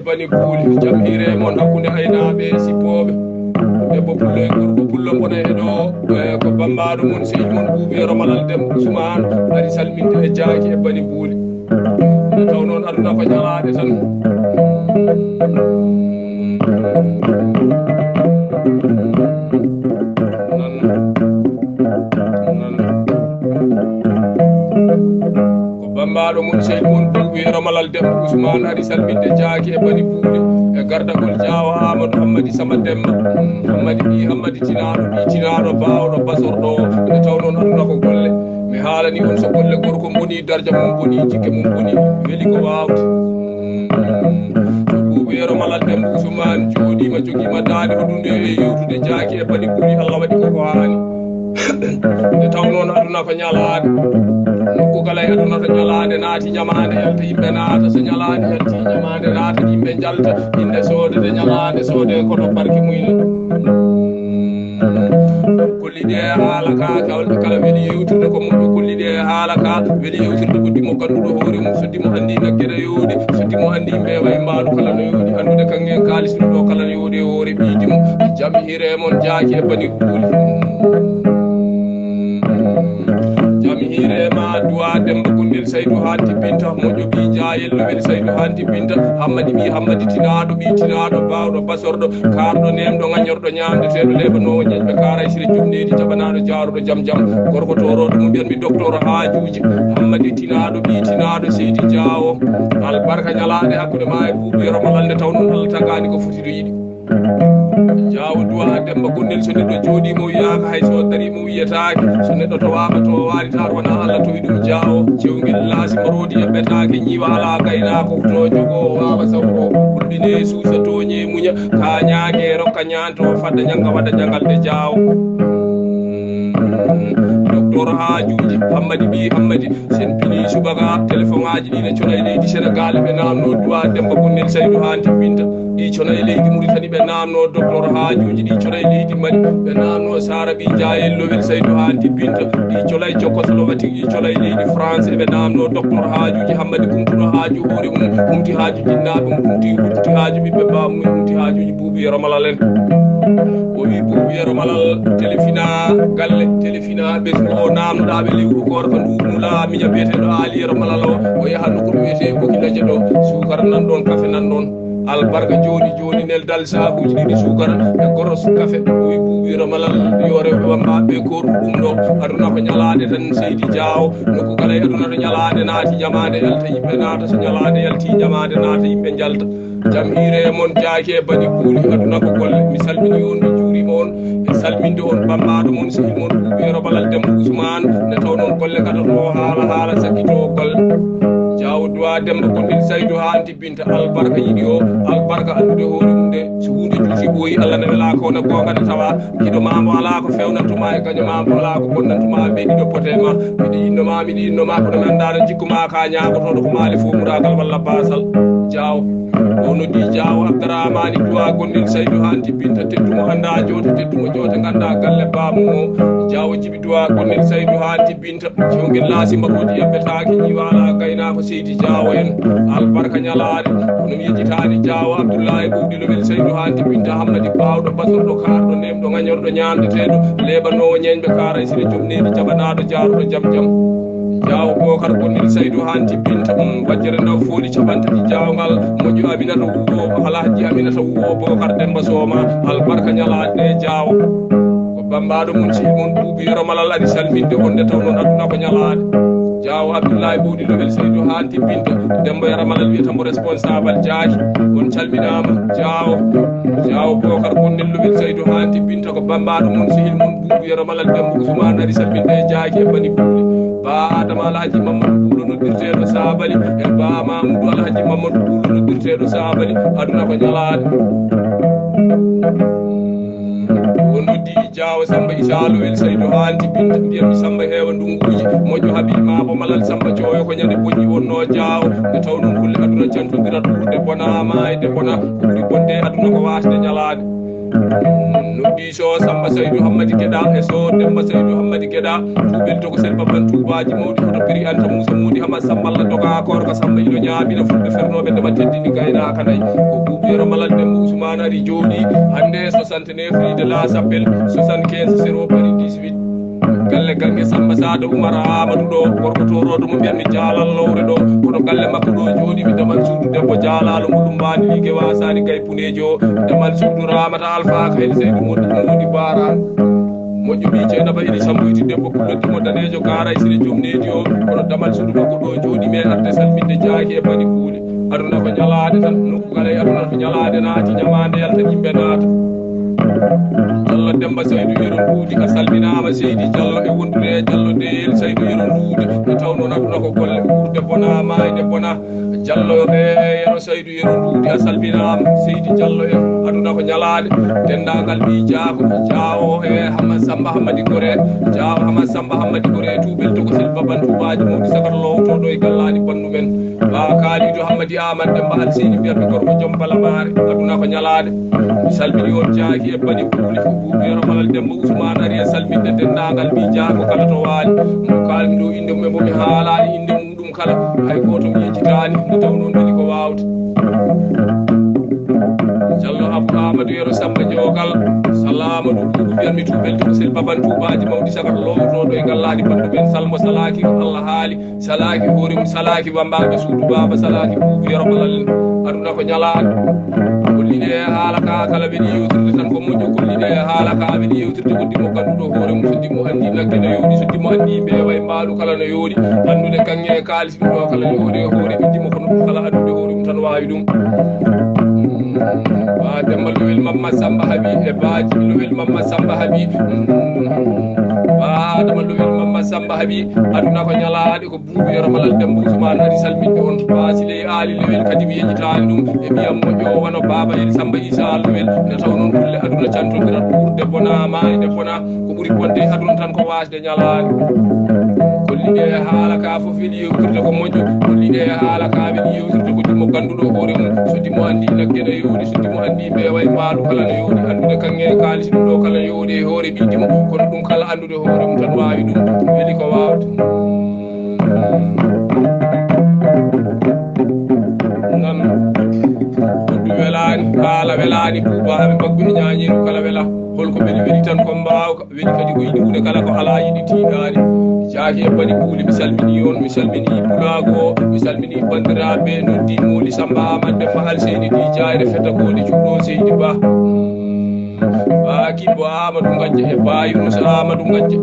bani buuli jam hire mon hakkunde aynaaɓe sippooɓe debbo pullo e gorko pullo bona e ɗo ko bambaɗo mon seydi mon ɓuuɓi romalal dembo Ousmane ari salminde e jaaki e bani buuli nde taw noon aduna ko ñalaade tan bambaɗo mon seydi mon ɓuuɓi romalal dembo Ousmane ari salminde jaaki e bani buuli e gardagol Diawa Amadou Hammadi Sama Demba Hammadi ɓi Hammadi tinaɗo ɓi tinaɗo bawɗo basorɗo nde taw noon aduna ko golle mi haalani on so golle gorko boni darja mum boni jikke mum boni weeli ko wawde so ɓuuɓi romalal dembo Ousmane jooɗima joguima daade hoɗunde e yewtude jaaki e bani buuli Allah waɗi koko haani nde taw noon aduna ko ñalaade nokku kala e aduna to ñalaade naati ñamaande yalta yimɓe naata so ñalaade yalti ñamaande naata yimɓe jalta inde soodede ñalaande soode kono barke muyno kollide e haala ka kawɗe kala weeli yewtirde ko moƴƴo kollide e haala ka weeli yewtirde ko dimo ganduɗo hoore mum so dimo anndi naggere yooɗi so dimo anndi yimɓe way mbaɗu kala no yooɗi anndude kangen kaalisnuɗo kala no yooɗi e hoore ɓiiji mum jam hire mon jaaki e bani kuuli hirema duwa demba gundel Saydou Hanti Binta moƴƴo ɓi jayello weeli Saydou Hanti Binta Hammadi ɓi Hammadi tinaɗo ɓi tinaɗo bawɗo basorɗo karɗo nemɗo ŋañorɗo ñamdeteɗo lebanowo ñeñɓe karay sire jumnedi jaɓanaɗo jaruɗo jaam jaam gorko toroɗo mo mbiyanmi docteur hajuji Hammadi tinaɗo ɓi tinaɗo Seydi Diawo albarka ñalaɗe hakkude ma e ɓuuɓi romalal nde taw noon Allah tagani ko foti ɗo yiɗi Diawo duwa demba gundel so neɗɗo jooɗimo wiyaka hayso darimo wiyetake so neɗɗo towama to walita wona Allah towi ɗum Diawo cewguel laasi marodi e ɓetake ñiwala gaynako to jogo wawa sawko ɓurɗine suusa toñe muña ka ñague rokka ñanto fadda ñanga waɗa jangalde Diawo docteur hajuji Hammadi ɓi Hammadi sen pini subaga téléphone aji ɗi ne cona e leydi Sénégal ɓe namno duwa demba gundel Saydou Hanti Binta ɗi cona e leydi Mauritanie ɓe namno docteur hajuji ɗi cona e leydi Mali ɓe namno Sara ɓi jayello weeli Saydou Hanti Binta ɗi cola e Tchécoslovaquie ɗi cola e leydi France ɓe namno docteur hajuji Hammadi kumtuɗo haaju hoore mum humti haaju jinnaɓe mum humti haaju ɓiɓɓe bamum humti haajuji ɓuuɓi romalal en o wi ɓuuɓi romalal téléfina galle téléfina ɓesgu o namnoɗaɓe lewru goto ko ndumula miña biyeteɗo Ali romalal o yaha nokko ɗum wiyete Bokilaje ɗo sukara nan ɗon kafe nan ɗon albarka joni joni nel dal sahuji ɗiɗi sukara e goros kafe o wi ɓuuɓi romalal yo rewɓe wammaɓe korɗu ɗum ɗo aduna ko ñalade tan Seydi Diawo nokku kala e aduna to ñalade naati ñamade yalta yimɓe naata so ñalade yalti ñamade naata yimɓe jalta jam hire mon jaaki e bani kuuli aduna ko golle mi salmini on mi juurima on e salminde on bammaɗo mon sehil mon ɓuuɓi romalal dembo Ousmane nde taw noon golle kata to haala sakkito golle Diawo duwa demba gundel Saydou Hanti Binta albarka yiɗi o albarka andude hoore mum de so hunde juuti ɓooyi Allah ne wela ko ne gonga nde tawa kiɗo mamo ala ko fewnantuma e gaño mamo ala ko bonnantuma ɓe ɗiɗo pote ma miɗi innoma kono mi andano jikkuma ka ñagotoɗo ko maali fo muragal walla basal Diawo o noddi Diawo Abdourahmani duwa gundel Saydou Hanti Binta teddumo anda joote ganda galle bamum o Diawo jibi duwa gundel Saydou Hanti Binta cewguel laasi marodi yabbetake ñiwala gaynako Seydi Diawo en albarka ñalade kono mi yejitani Diawo Abdoulaye ɓuuɗilo weeli Saydou Hanti Binta Hammadi bawɗo basorɗo karɗo nemɗo ŋañorɗo ñamdeteɗo lebanowo ñeñɓe karay sire jomnedi jaɓanaɗo jaruɗo jaam jaam Diawo Bocar gundel Saydou Hanti Binta wajjere ndaw fooli caɓantati jawgal moƴƴo Aminata Wuwo Alhaji Aminata Wuwo Bocar Demba Soma albarka ñalade Diawo ko bambaɗo mon sehil mon ɓuuɓi romalal ari salminde on nde taw noon aduna ko ñalade jawo Abdoulaye Bodi lowel Seydou Hanti Binta Demba Yara Malal wiyata mo responsable jaaki on calminama jawo Bokar Konnel lowel Seydou Hanti Binta ko bambaɗo mon sehil mon Boubou Yara Malal Demba Ousmane ari salminde e jaaki e bani Buuli ba Adama Alhaji Mamadou Buulo noddirteɗo Sabali e ba Mamoudou Alhaji Mamadou Buulo noddirteɗo Sabali aduna ko ñalade o noddi jawo Samba Issa lowel Seydou Hanti Binta mbiyami Samba heewa ndunguji moƴƴo Habima bo Malal Samba Thioyo ko ñande boƴƴi wonno jawo nde taw noon kulle aduna cantodirat ɓurde bonama e de bona ko ɓuri bonde aduna ko wasde ñalade noddi so Samba Seydou Hammadi Gueɗa e so Demba Seydou Hammadi Gueɗa tuɓel to ko sel babban tubaji mawɗi hoto Biri Anta Moussa Modi Hamad Samba Allah doga korka Samba iɗo ñaamina fulɓe fernoɓe ndema teddini gaynaka nayi ko Boubou Yara Malal Demba Ousmane ari jooɗi hande 69 rue de la Chapelle 75 0 Paris 18 galle gange Samba Sada Oumar Amadou ɗo gorko toroɗo mo mbiyatmi Jalal lowre ɗo kono galle makko ɗo jooɗi mi damal suudu debbo Jalalo muɗum mbani ligge wasani gay puneji o damal suudu Ramata Alpha Kayli Seydou Modi Baran moƴƴo ɓi Dieynaba Idi Samboyti debbo pullodimo danejo garay sine jomneji o kono damal suudu makko ɗo jooɗi me arde salminde jaaki e bani Buuli aduna ko ñalade tan nokkugal e aduna ko ñalade naati ñamade yalta yimɓe naata Diallo Demba Seydou Yero Nduudi a salminama Seydi Diallo e wondude Diallo deyel Seydou Yero Nduudi e taw noon aduna ko golle ɓurde bona mayde bona Diallo e Yero Seydou Yero Nduudi a salminama Seydi Diallo e aduna ko ñalade dendagal ɓi jaako jawo e Hamad Samba Hammadi Gore jawo Hamad Samba Hammadi Gore tuɓel to ko sel baban tubaji mawɗi sagar lowtoɗo e gallani bandu men ba Kalidou Hammadi Amad Demba Alseyni mbiyatmi gorko joom balamare aduna ko ñalade mi salmini on jaaki e bani Buuli ko Boubou Yara Malal Demba Ousmane ari e salminde dendagal ɓi jaako kala to waali mo kalmi ɗo inde mum e momi haalani inde muɗum kala hay goto mi yejjitani nde taw noon weli ko wawde Diallo Abou Amadou Yero Samba Diogal Salamadou Boubou mbiyatmi tuɓel to ko sel baban tubaji mawɗi sagar lowtoɗo e gallani bandu men salmo salaki ko Allah haali salaki hoore mum salaki wambaɓe suudu baba salaki Boubou Yara Malal aduna ko ñalade kollide haala ka kala weɗi yewtirde tan ko moƴƴo kollide haala ka weɗi yewtirde ko dimo ganduɗo hoore mum so dimo andi nagge no yooɗi so dimo andi mbeewa e mbaalu kala no yooɗi andude kanŋe e kaalis ɗum ɗo kala no yooɗi e hoore ɓiddimo kono ɗum kala andude hoore mum tan wawi ɗum ba Demba lowel Mamma Samba Habi e baaji lowel Mamma Samba Habi ba Adama lowel Mamma Samba Habi aduna ko ñalade ko Boubou Yara Malal Demba Ousmane ari salminde on basile ali lowel kadi mi yejjitani ɗum e mbiyam moƴƴo o wano Baba El Samba Issa lowel nde taw noon kulle aduna cantodirat ɓurde bona mayde bona ko ɓuuri bonde aduna tan ko wasde ñalade kollide e haala ka fof weɗi yewtirde ko moƴƴo kollide e haala ka weɗi yewtirde ko dimo ganduɗo hoore mum so dimo andi nagge no yooɗi so dimo andi mbeewa e mbaalu kala no yooɗi andude kanŋe e kaalis ɗum ɗo kala no yooɗi e hoore ɓiydimo kono ɗum kala andude hoore mum tan wawi ɗum weeli ko wawde nan hoddu welani haala welani Boubaɓe baggu e ñañiru kala wela holko ɓeɗi weɗi tan ko mbawka weɗi kadi ko yiɗi hunde kala ko ala yiɗi tiiɗani jaaki e bani Buuli mi salmini on mi salmini Bulago mi salmini bandiraɓe noddi Moli Samba Amad Demba Alseyni ɗi jayre fetagode cuuɗo Seydi Ba ba Kibbo Amadou Gadja e ba Younousa Amadou Gadja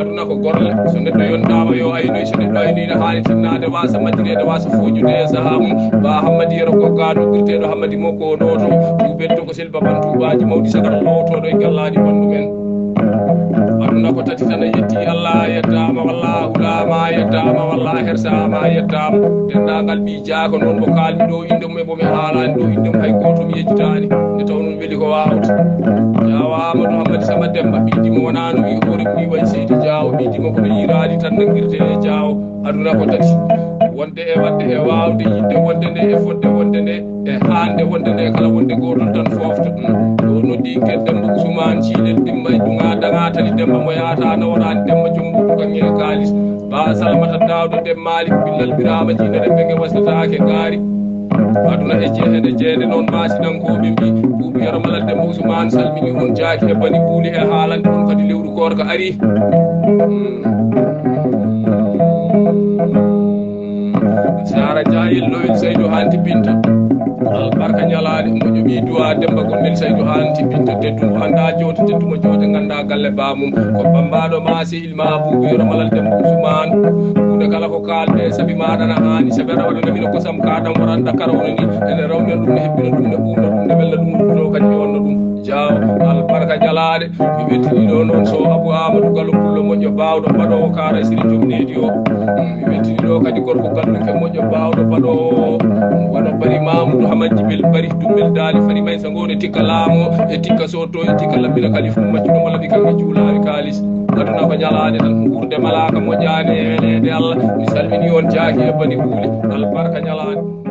aduna ko gorle so neɗɗo yondama yo aynoy so neɗɗo aynoyne haani tinnade wasa majjirede wasa fojude e saaha mum ba Hammadi Yero Gogga noddirteɗo Hammadi Mokko noto tuɓel to ko sel baban tubaji mawɗi sagar lowtoɗo e gallani bandu men aduna ko tati tan a yetti Allah yettama wallahu lama yettama wallah hersama yettama dendagal ɓi jaako noon mo kalmi ɗo inde mum e bomi haalani ɗo inde mum hay goto mi yejjitani nde taw noon weeli ko wawta jawa Amadou Hammadi Sama Demba ɓiydimo wonano wi hoore mum way Seydi Diawo ɓiydimo kono yirani tan nangirte e Diawo aduna ko tati wonde e wadde e wawde yidde wonde nde e fodde wonde nde e hande wonde nde kala wonde gotol tan fofta ɗo noddi ken Demba Ousmane Cilel dimma e ɗuga daga tani Demba mo yata nawonani Demba jombuɗu kanŋe e kalis ba Salamata Dawdo Dem Malik Billal Birama jinere penge wasatake gaari aduna e jeehede jeede noon masinankoɓe mbi Boubou Yara Malal Demba Ousmane salmini on jaaki e bani Buuli e haalande on kadi lewru korka ari Sara Diayel lowel Seydou Hanti Binta albarka nyalaade moƴo ɓi duwa demba ko mel saydu hanti binta teddumo handa joti teddumo joote ganda galle bamum ko bambaɗo masi ilma buubu yoro malal dembo usman kuude kala ko kalde saabi maɗana hani saabi aɗa waɗana mino kosam kadam waran dakar ono ni ene rawnen ɗum ne hebbina ɗum ne ɓuurna ɗum ne wella ɗum ɗuɗo kadi wonno ɗum jaw albarka nyalaade mi wettiniɗo noon so abou amadou gallo pullo moƴƴo bawɗo mbaɗowo kara siri jomnedi o mi wettiniɗo kadi gorko galluke moƴƴo bawɗo mbaɗowo wono bari mamoudou hamadji bel bari dumbel daali fari maysa ngone tikka laamo e tikka soto e tikka lammina kalifu maccuɗo mala ɗi kanke juulawi kalis aduna ko ñalaade tan gurde malaka moƴƴani e weleede allah mi salmini on jaaki e bani huuli albarka ñalaade